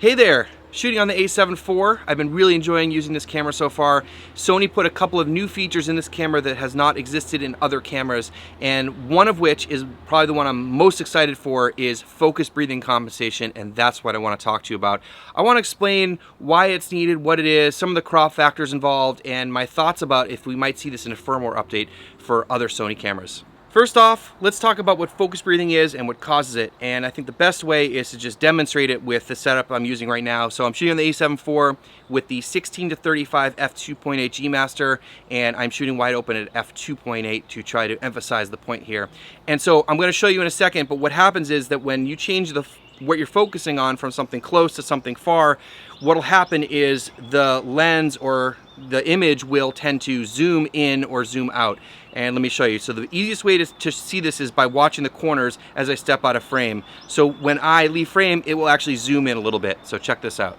Hey there, shooting on the A7 IV. I've been really enjoying using this camera so far. Sony put a couple of new features in this camera that has not existed in other cameras, and one of which is probably the one I'm most excited for is focus breathing compensation, and that's what I want to talk to you about. I want to explain why it's needed, what it is, some of the crop factors involved, and my thoughts about if we might see this in a firmware update for other Sony cameras. First off, let's talk about what focus breathing is and what causes it. And I think the best way is to just demonstrate it with the setup I'm using right now. So I'm shooting on the A7 IV with the 16-35 f2.8 G Master, and I'm shooting wide open at f2.8 to try to emphasize the point here. And so I'm going to show you in a second, but what happens is that when you change what you're focusing on from something close to something far, what'll happen is the lens or the image will tend to zoom in or zoom out. And let me show you. So the easiest way to see this is by watching the corners as I step out of frame. So when I leave frame, it will actually zoom in a little bit. So check this out.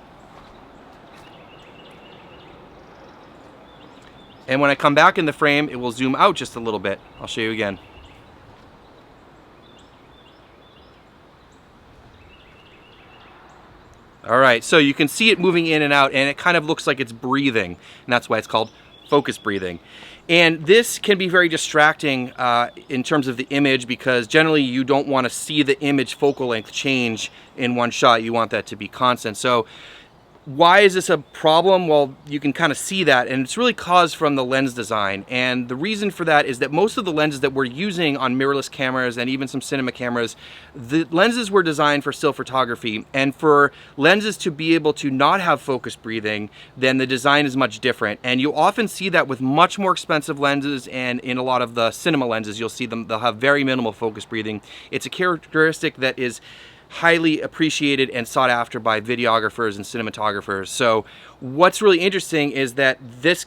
And when I come back in the frame, it will zoom out just a little bit. I'll show you again. All right, so you can see it moving in and out, and it kind of looks like it's breathing, and that's why it's called focus breathing. And this can be very distracting in terms of the image, because generally you don't want to see the image focal length change in one shot. You want that to be constant. So why is this a problem? Well, you can kind of see that, and it's really caused from the lens design. And the reason for that is that most of the lenses that we're using on mirrorless cameras and even some cinema cameras, the lenses were designed for still photography. And for lenses to be able to not have focus breathing, then the design is much different. And you'll often see that with much more expensive lenses, and in a lot of the cinema lenses, you'll see they'll have very minimal focus breathing. It's a characteristic that is highly appreciated and sought after by videographers and cinematographers. So what's really interesting is that this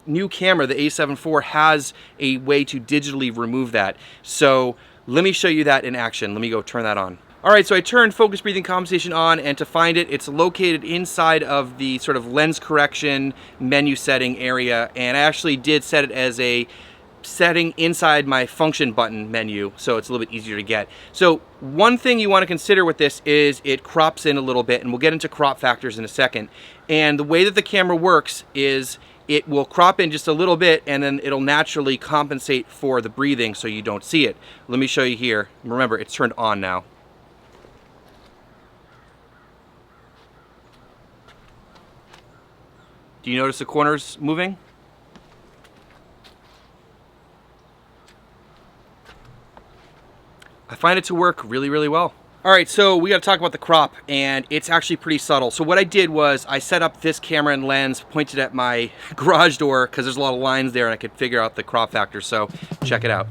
new camera, the A7 IV, has a way to digitally remove that. So let me show you that in action. Let me go turn that on. All right, so I turned focus breathing compensation on, and to find it, it's located inside of the sort of lens correction menu setting area, and I actually did set it as a setting inside my function button menu, so it's a little bit easier to get. So one thing you want to consider with this is it crops in a little bit, and we'll get into crop factors in a second. And the way that the camera works is it will crop in just a little bit, and then it'll naturally compensate for the breathing so you don't see it. Let me show you here. Remember, it's turned on now. Do you notice the corners moving? I find it to work really, really well. All right, so we got to talk about the crop, and it's actually pretty subtle. So what I did was I set up this camera and lens pointed at my garage door, because there's a lot of lines there and I could figure out the crop factor. So check it out.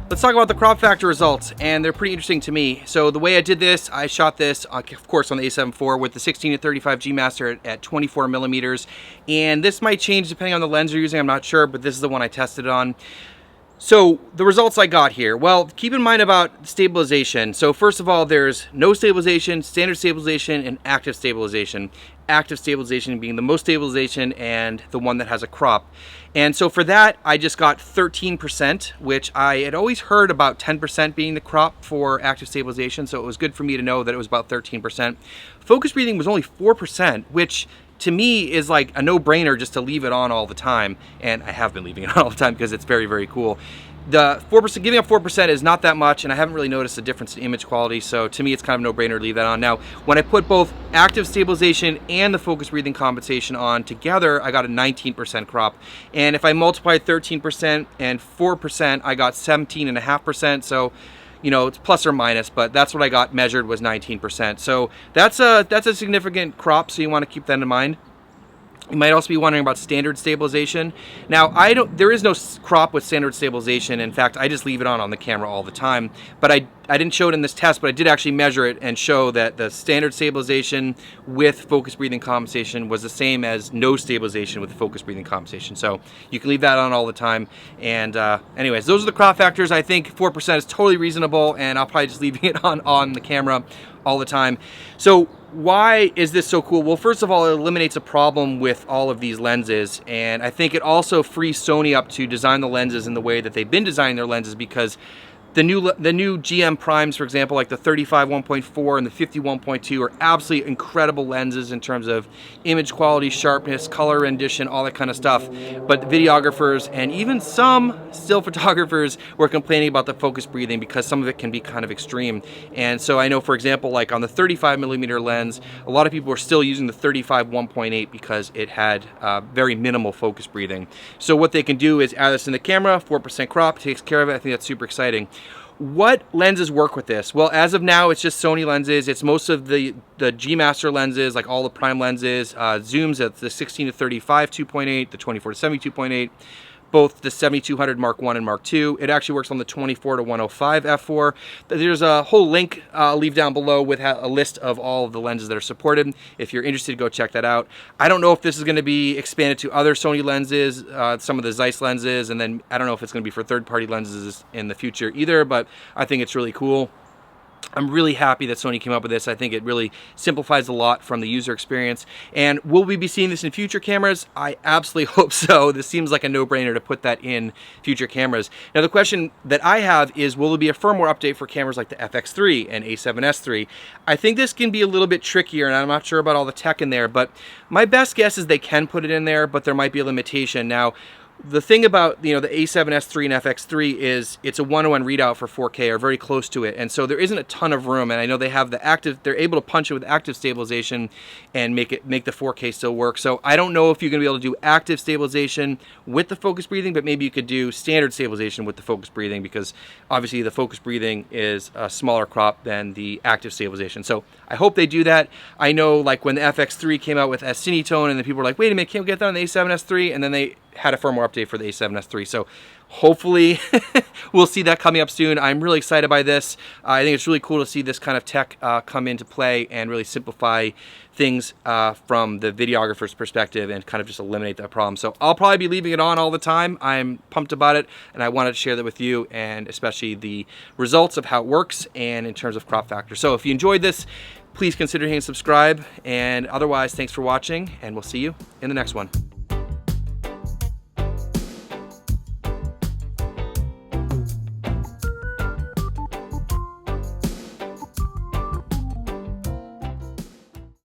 Let's talk about the crop factor results, and they're pretty interesting to me. So the way I did this, I shot this, of course, on the A7 IV with the 16-35 G Master at 24 millimeters, and this might change depending on the lens you're using, I'm not sure, but this is the one I tested it on. So the results I got here, well, keep in mind about stabilization. So first of all, there's no stabilization, standard stabilization, and active stabilization. Active stabilization being the most stabilization and the one that has a crop. And so for that, I just got 13%, which I had always heard about 10% being the crop for active stabilization, so it was good for me to know that it was about 13%. Focus breathing was only 4%, which to me is like a no-brainer just to leave it on all the time, and I have been leaving it on all the time because it's very, very cool. The 4%, giving up 4% is not that much, and I haven't really noticed a difference in image quality, so to me it's kind of a no-brainer to leave that on. Now, when I put both active stabilization and the focus breathing compensation on together, I got a 19% crop. And if I multiply 13% and 4%, I got 17.5%, so you know, it's plus or minus, but that's what I got measured was 19%. So that's a significant crop, so you want to keep that in mind. You might also be wondering about standard stabilization. Now, there is no crop with standard stabilization. In fact, I just leave it on the camera all the time. But I didn't show it in this test, but I did actually measure it and show that the standard stabilization with focus breathing compensation was the same as no stabilization with focus breathing compensation. So you can leave that on all the time. And anyways, those are the crop factors. I think 4% is totally reasonable, and I'll probably just leaving it on the camera all the time. So why is this so cool? Well, first of all, it eliminates a problem with all of these lenses, and I think it also frees Sony up to design the lenses in the way that they've been designing their lenses, because the new GM primes, for example, like the 35 1.4 and the 50 1.2 are absolutely incredible lenses in terms of image quality, sharpness, color rendition, all that kind of stuff. But the videographers and even some still photographers were complaining about the focus breathing because some of it can be kind of extreme. And so I know, for example, like on the 35mm lens, a lot of people were still using the 35 1.8 because it had very minimal focus breathing. So what they can do is add this in the camera, 4% crop, takes care of it. I think that's super exciting. What lenses work with this? Well, as of now, it's just Sony lenses. It's most of the G Master lenses, like all the prime lenses. Zooms at the 16 to 35 2.8, the 24 to 70 2.8, both the 7200 Mark 1 and Mark 2. It actually works on the 24 to 105 f4. There's a whole link I'll leave down below with a list of all of the lenses that are supported. If you're interested, go check that out. I don't know if this is going to be expanded to other Sony lenses, some of the Zeiss lenses, and then I don't know if it's going to be for third-party lenses in the future either, but I think it's really cool. I'm really happy that Sony came up with this. I think it really simplifies a lot from the user experience. And will we be seeing this in future cameras? I absolutely hope so. This seems like a no-brainer to put that in future cameras. Now, the question that I have is, will there be a firmware update for cameras like the FX3 and A7S3? I think this can be a little bit trickier, and I'm not sure about all the tech in there, but my best guess is they can put it in there, but there might be a limitation. Now, the thing about, the A7S3 and FX3 is it's a 1:1 readout for 4K, or very close to it, and so there isn't a ton of room. And I know they have they're able to punch it with active stabilization and make the 4K still work. So I don't know if you're going to be able to do active stabilization with the focus breathing, but maybe you could do standard stabilization with the focus breathing, because obviously the focus breathing is a smaller crop than the active stabilization. So I hope they do that. I know, like when the FX3 came out with S-Cinetone, and then people were like, wait a minute, can't we get that on the A7S3? And then they had a firmware update for the A7S3. So hopefully we'll see that coming up soon. I'm really excited by this. I think it's really cool to see this kind of tech come into play and really simplify things from the videographer's perspective and kind of just eliminate that problem. So I'll probably be leaving it on all the time. I'm pumped about it, and I wanted to share that with you, and especially the results of how it works and in terms of crop factor. So if you enjoyed this, please consider hitting subscribe, and otherwise, thanks for watching, and we'll see you in the next one.